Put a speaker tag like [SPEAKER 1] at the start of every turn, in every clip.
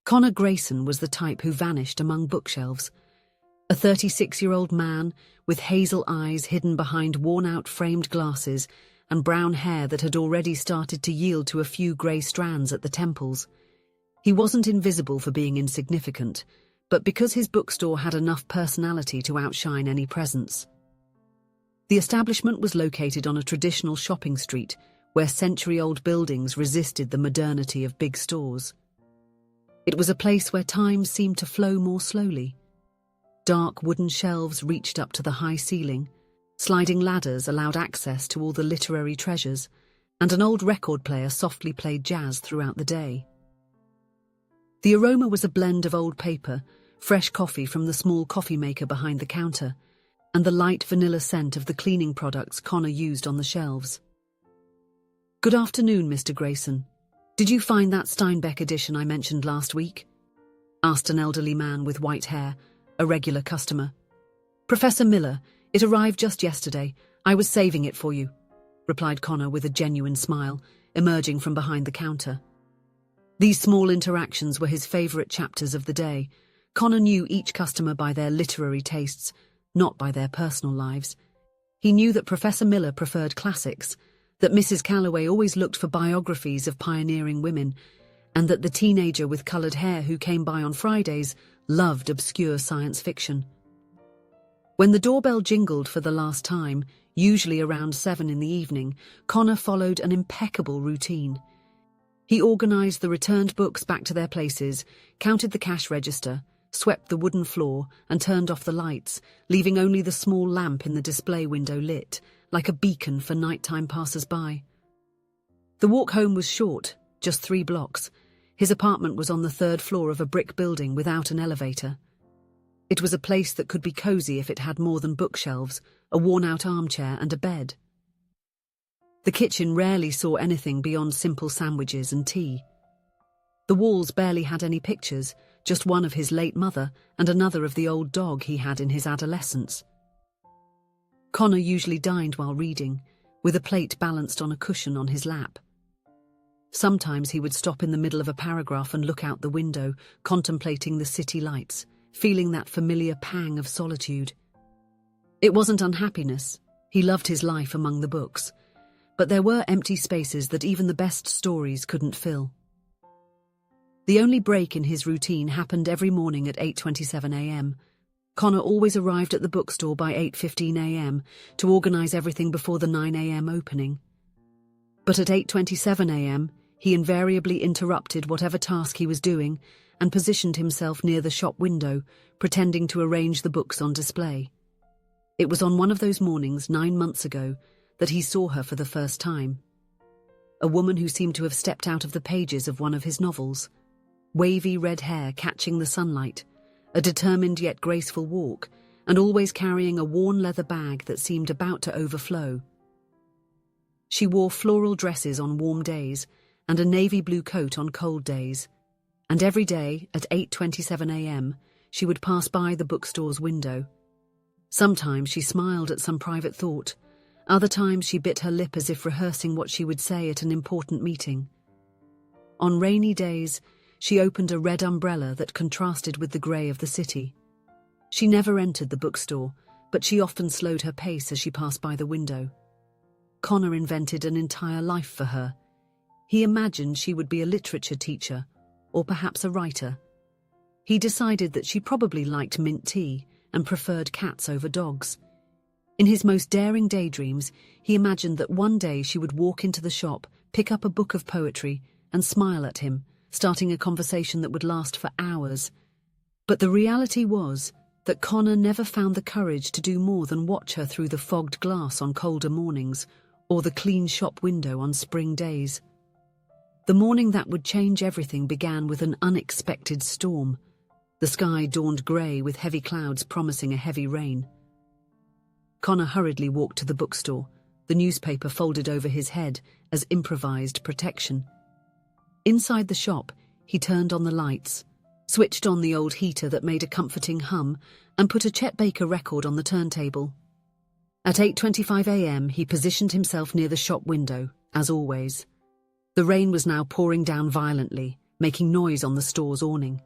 [SPEAKER 1] Connor Grayson was the type who vanished among bookshelves. A 36-year-old man with hazel eyes hidden behind worn-out framed glasses and brown hair that had already started to yield to a few grey strands at the temples. He wasn't invisible for being insignificant, but because his bookstore had enough personality to outshine any presence. The establishment was located on a traditional shopping street where century-old buildings resisted the modernity of big stores. It was a place where time seemed to flow more slowly. Dark wooden shelves reached up to the high ceiling, sliding ladders allowed access to all the literary treasures, and an old record player softly played jazz throughout the day. The aroma was a blend of old paper, fresh coffee from the small coffee maker behind the counter, and the light vanilla scent of the cleaning products Connor used on the shelves. "Good afternoon, Mr. Grayson. Did you find that Steinbeck edition I mentioned last week?" asked an elderly man with white hair, a regular customer. "Professor Miller, it arrived just yesterday. I was saving it for you," replied Connor with a genuine smile, emerging from behind the counter. These small interactions were his favourite chapters of the day. Connor knew each customer by their literary tastes, not by their personal lives. He knew that Professor Miller preferred classics, that Mrs. Calloway always looked for biographies of pioneering women, and that the teenager with coloured hair who came by on Fridays loved obscure science fiction. When the doorbell jingled for the last time, usually around 7 in the evening, Connor followed an impeccable routine. He organised the returned books back to their places, counted the cash register, swept the wooden floor, and turned off the lights, leaving only the small lamp in the display window lit, like a beacon for nighttime passers-by. The walk home was short, just 3 blocks. His apartment was on the 3rd floor of a brick building without an elevator. It was a place that could be cosy if it had more than bookshelves, a worn-out armchair and a bed. The kitchen rarely saw anything beyond simple sandwiches and tea. The walls barely had any pictures, just one of his late mother and another of the old dog he had in his adolescence. Connor usually dined while reading, with a plate balanced on a cushion on his lap. Sometimes he would stop in the middle of a paragraph and look out the window, contemplating the city lights, feeling that familiar pang of solitude. It wasn't unhappiness. He loved his life among the books. But there were empty spaces that even the best stories couldn't fill. The only break in his routine happened every morning at 8:27 a.m. Connor always arrived at the bookstore by 8:15 a.m. to organise everything before the 9 a.m. opening. But at 8:27 a.m., he invariably interrupted whatever task he was doing and positioned himself near the shop window, pretending to arrange the books on display. It was on one of those mornings 9 months ago that he saw her for the first time. A woman who seemed to have stepped out of the pages of one of his novels. Wavy red hair catching the sunlight, a determined yet graceful walk, and always carrying a worn leather bag that seemed about to overflow. She wore floral dresses on warm days and a navy blue coat on cold days, and every day at 8:27 a.m. she would pass by the bookstore's window. Sometimes she smiled at some private thought, other times she bit her lip as if rehearsing what she would say at an important meeting. On rainy days, she opened a red umbrella that contrasted with the grey of the city. She never entered the bookstore, but she often slowed her pace as she passed by the window. Connor invented an entire life for her. He imagined she would be a literature teacher, or perhaps a writer. He decided that she probably liked mint tea and preferred cats over dogs. In his most daring daydreams, he imagined that one day she would walk into the shop, pick up a book of poetry, and smile at him, starting a conversation that would last for hours. But the reality was that Connor never found the courage to do more than watch her through the fogged glass on colder mornings, or the clean shop window on spring days. The morning that would change everything began with an unexpected storm. The sky dawned grey with heavy clouds promising a heavy rain. Connor hurriedly walked to the bookstore, the newspaper folded over his head as improvised protection. Inside the shop, he turned on the lights, switched on the old heater that made a comforting hum, and put a Chet Baker record on the turntable. At 8:25 a.m., he positioned himself near the shop window, as always. The rain was now pouring down violently, making noise on the store's awning.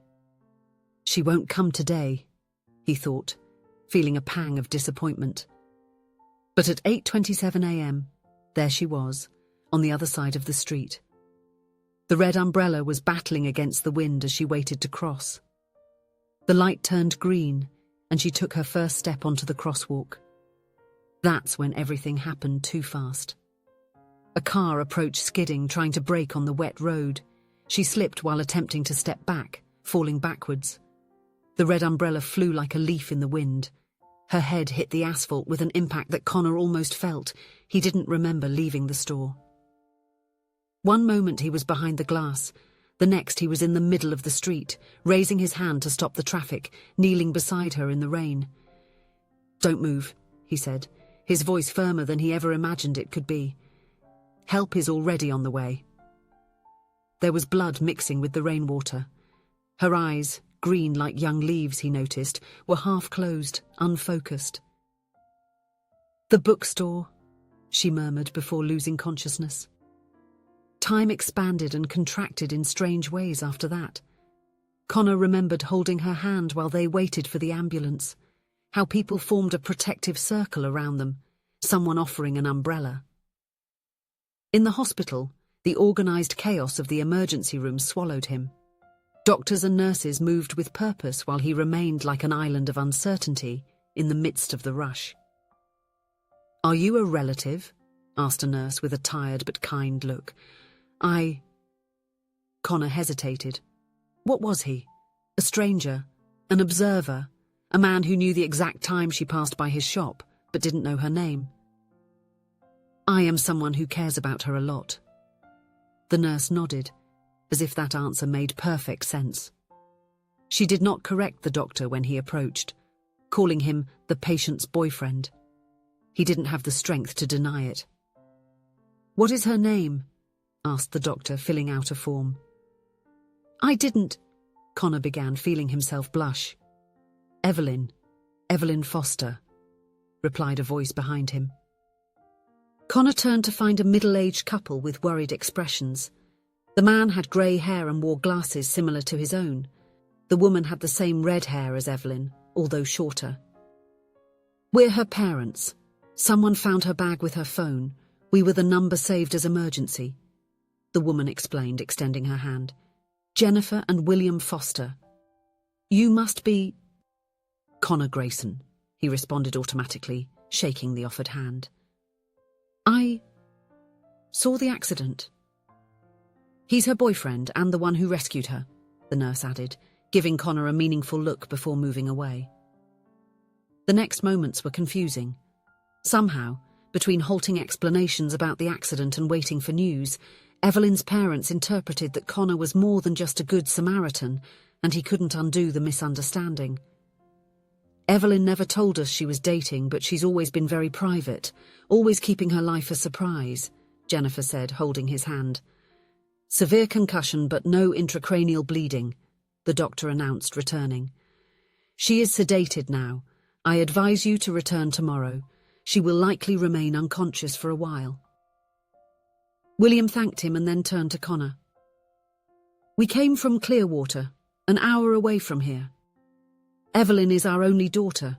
[SPEAKER 1] She won't come today, he thought, feeling a pang of disappointment. But at 8:27 a.m, there she was, on the other side of the street. The red umbrella was battling against the wind as she waited to cross. The light turned green, and she took her first step onto the crosswalk. That's when everything happened too fast. A car approached skidding, trying to brake on the wet road. She slipped while attempting to step back, falling backwards. The red umbrella flew like a leaf in the wind. Her head hit the asphalt with an impact that Connor almost felt. He didn't remember leaving the store. One moment he was behind the glass. The next he was in the middle of the street, raising his hand to stop the traffic, kneeling beside her in the rain. "Don't move," he said, his voice firmer than he ever imagined it could be. "Help is already on the way." There was blood mixing with the rainwater. Her eyes, green like young leaves, he noticed, were half closed, unfocused. "The bookstore," she murmured before losing consciousness. Time expanded and contracted in strange ways after that. Connor remembered holding her hand while they waited for the ambulance, how people formed a protective circle around them, someone offering an umbrella. In the hospital, the organised chaos of the emergency room swallowed him. Doctors and nurses moved with purpose while he remained like an island of uncertainty in the midst of the rush. "Are you a relative?" asked a nurse with a tired but kind look. Connor hesitated. What was he? A stranger? An observer? A man who knew the exact time she passed by his shop, but didn't know her name? "I am someone who cares about her a lot." The nurse nodded, as if that answer made perfect sense. She did not correct the doctor when he approached, calling him the patient's boyfriend. He didn't have the strength to deny it. "What is her name?" asked the doctor, filling out a form. "I didn't," Connor began, feeling himself blush. Evelyn Foster," replied a voice behind him. Connor turned to find a middle-aged couple with worried expressions. The man had grey hair and wore glasses similar to his own. The woman had the same red hair as Evelyn, although shorter. "We're her parents. Someone found her bag with her phone. We were the number saved as emergency," the woman explained, extending her hand. "Jennifer and William Foster. You must be—" "Connor Grayson," he responded automatically, shaking the offered hand. "I saw the accident." "He's her boyfriend and the one who rescued her," the nurse added, giving Connor a meaningful look before moving away. The next moments were confusing. Somehow, between halting explanations about the accident and waiting for news, Evelyn's parents interpreted that Connor was more than just a good Samaritan, and he couldn't undo the misunderstanding. "Evelyn never told us she was dating, but she's always been very private, always keeping her life a surprise," Jennifer said, holding his hand. "Severe concussion but no intracranial bleeding," the doctor announced, returning. "She is sedated now. I advise you to return tomorrow. She will likely remain unconscious for a while." William thanked him and then turned to Connor. "We came from Clearwater, an hour away from here. Evelyn is our only daughter.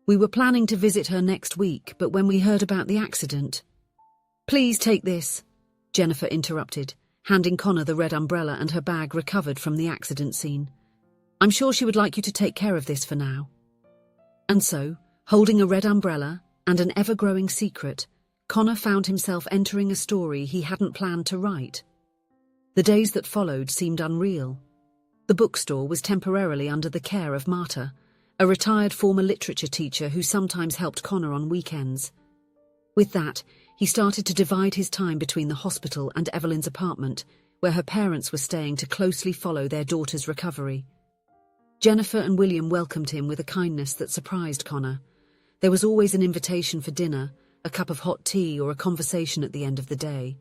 [SPEAKER 1] We were planning to visit her next week, but when we heard about the accident—" "Please take this," Jennifer interrupted, handing Connor the red umbrella and her bag recovered from the accident scene. "I'm sure she would like you to take care of this for now." And so, holding a red umbrella and an ever-growing secret, Connor found himself entering a story he hadn't planned to write. The days that followed seemed unreal. The bookstore was temporarily under the care of Marta, a retired former literature teacher who sometimes helped Connor on weekends. With that, he started to divide his time between the hospital and Evelyn's apartment, where her parents were staying to closely follow their daughter's recovery. Jennifer and William welcomed him with a kindness that surprised Connor. There was always an invitation for dinner, a cup of hot tea, or a conversation at the end of the day.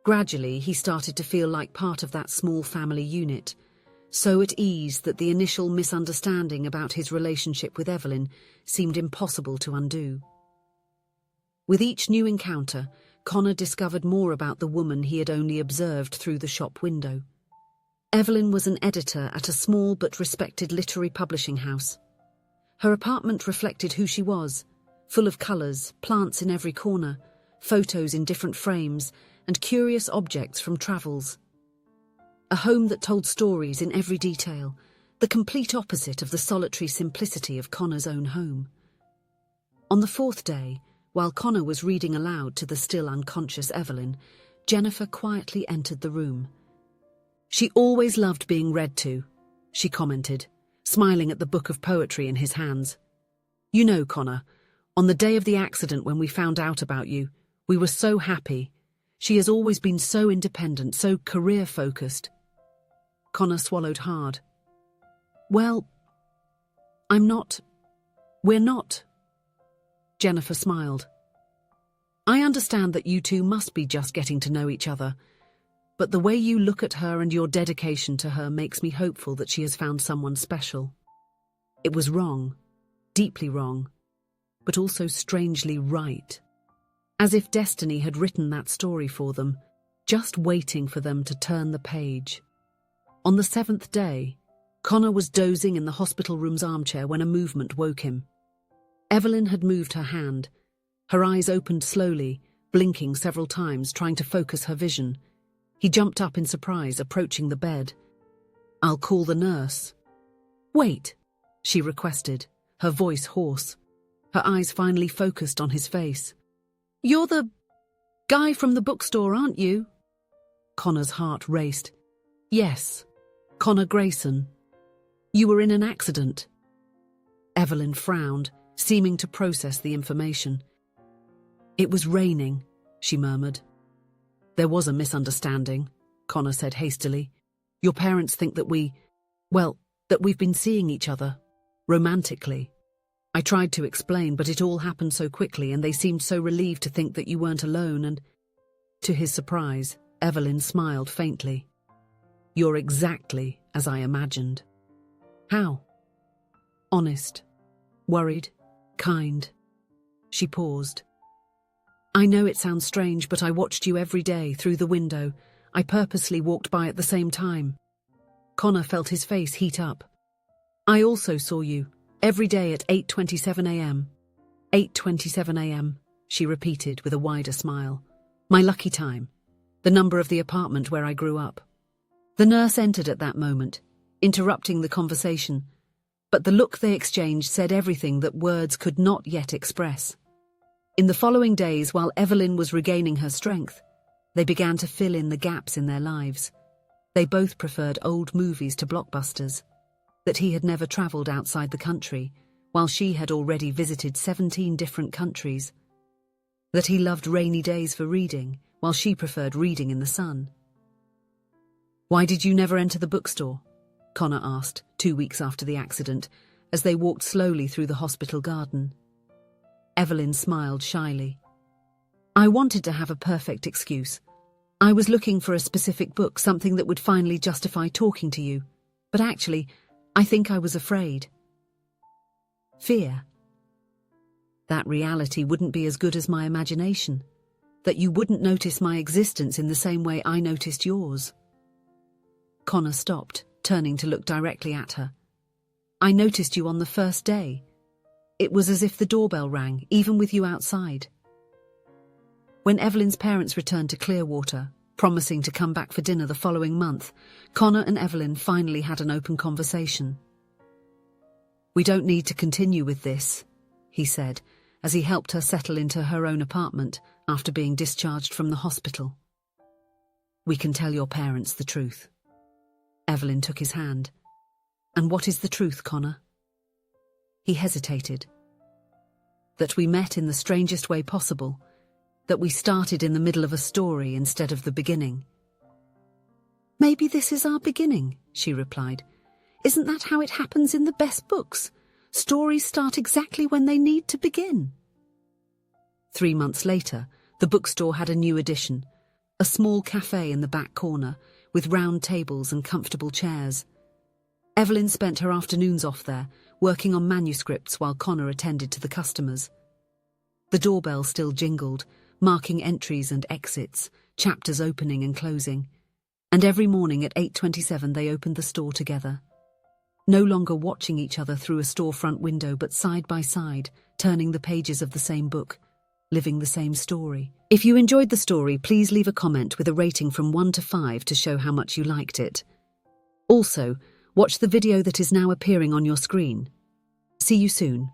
[SPEAKER 1] Gradually, he started to feel like part of that small family unit, so at ease that the initial misunderstanding about his relationship with Evelyn seemed impossible to undo. With each new encounter, Connor discovered more about the woman he had only observed through the shop window. Evelyn was an editor at a small but respected literary publishing house. Her apartment reflected who she was, full of colours, plants in every corner, photos in different frames, and curious objects from travels. A home that told stories in every detail, the complete opposite of the solitary simplicity of Connor's own home. On the fourth day, while Connor was reading aloud to the still unconscious Evelyn, Jennifer quietly entered the room. "She always loved being read to," she commented, smiling at the book of poetry in his hands. "You know, Connor, on the day of the accident when we found out about you, we were so happy. She has always been so independent, so career-focused." Connor swallowed hard. "Well, we're not." Jennifer smiled. "I understand that you two must be just getting to know each other, but the way you look at her and your dedication to her makes me hopeful that she has found someone special. It was wrong, deeply wrong, but also strangely right. As if destiny had written that story for them, just waiting for them to turn the page." On the seventh day, Connor was dozing in the hospital room's armchair when a movement woke him. Evelyn had moved her hand. Her eyes opened slowly, blinking several times, trying to focus her vision. He jumped up in surprise, approaching the bed. "I'll call the nurse." "Wait," she requested, her voice hoarse. Her eyes finally focused on his face. "You're the guy from the bookstore, aren't you?" Connor's heart raced. "Yes, Connor Grayson. You were in an accident." Evelyn frowned, seeming to process the information. "It was raining," she murmured. "There was a misunderstanding," Connor said hastily. "Your parents think that that we've been seeing each other, romantically. I tried to explain, but it all happened so quickly and they seemed so relieved to think that you weren't alone and—" To his surprise, Evelyn smiled faintly. "You're exactly as I imagined." "How?" "Honest, worried, kind." She paused. "I know it sounds strange, but I watched you every day through the window. I purposely walked by at the same time." Connor felt his face heat up. "I also saw you, every day at 8:27 a.m. 8:27 a.m., she repeated with a wider smile. "My lucky time. The number of the apartment where I grew up." The nurse entered at that moment, interrupting the conversation, but the look they exchanged said everything that words could not yet express. In the following days, while Evelyn was regaining her strength, they began to fill in the gaps in their lives. They both preferred old movies to blockbusters, that he had never travelled outside the country, while she had already visited 17 different countries, that he loved rainy days for reading, while she preferred reading in the sun. "Why did you never enter the bookstore?" Connor asked, 2 weeks after the accident, as they walked slowly through the hospital garden. Evelyn smiled shyly. "I wanted to have a perfect excuse. I was looking for a specific book, something that would finally justify talking to you. But actually, I think I was afraid." "Fear?" "That reality wouldn't be as good as my imagination. That you wouldn't notice my existence in the same way I noticed yours." Connor stopped, turning to look directly at her. "I noticed you on the first day. It was as if the doorbell rang, even with you outside." When Evelyn's parents returned to Clearwater, promising to come back for dinner the following month, Connor and Evelyn finally had an open conversation. "We don't need to continue with this," he said, as he helped her settle into her own apartment after being discharged from the hospital. "We can tell your parents the truth." Evelyn took his hand. "And what is the truth, Connor?" He hesitated. "That we met in the strangest way possible. That we started in the middle of a story instead of the beginning." "Maybe this is our beginning," she replied. "Isn't that how it happens in the best books? Stories start exactly when they need to begin." 3 months later, the bookstore had a new addition, a small cafe in the back corner, with round tables and comfortable chairs. Evelyn spent her afternoons off there, working on manuscripts while Connor attended to the customers. The doorbell still jingled, marking entries and exits, chapters opening and closing. And every morning at 8:27 they opened the store together. No longer watching each other through a storefront window, but side by side, turning the pages of the same book, living the same story. If you enjoyed the story, please leave a comment with a rating from 1 to 5 to show how much you liked it. Also, watch the video that is now appearing on your screen. See you soon.